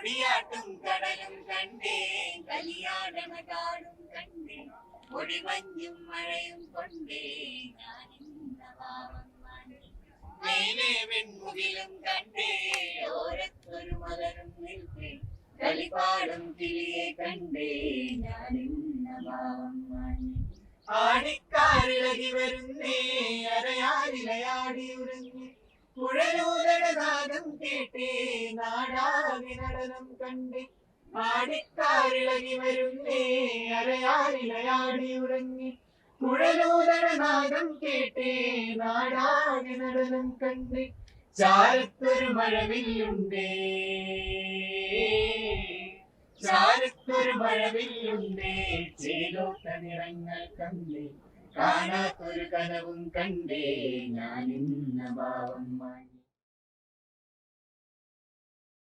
കൊടിയാട്ടും കടലും കണ്ടേ കലിയാടണകാടും കണ്ടേ പൊടിമഞ്ഞും മഴയും കൊണ്ടേ മേലെ വെൺമുകിലും കണ്ടേ ഓരത്തൊരു മലരും നിൽക്കേ കളിപ്പാടും കിളിയെ കണ്ടേ ഞാനിന്ന ഭാവം ആടിക്കാരിളകി വരുന്നേ അരയാലിലയാടി ഉറങ്ങി കുഴലൂതടനാദം കേട്ടേ നാടാകെ നടനം കണ്ടേ ആടിക്കാരിളകി വരുന്നേ അരയാലിലയാടി ഉറങ്ങി കുഴലൂതടനാദം കേട്ടേ നാടാകെ നടനം കണ്ടേ ചാരത്തൊരു മഴവില്ലുണ്ടേ ചാരത്തൊരു മഴവില്ലുണ്ടേ ചേലോട്ട നിറങ്ങൾ കണ്ടേ കാണാത്തൊരു കനവും കണ്ടേ ഞാനിന്ന ഭാവം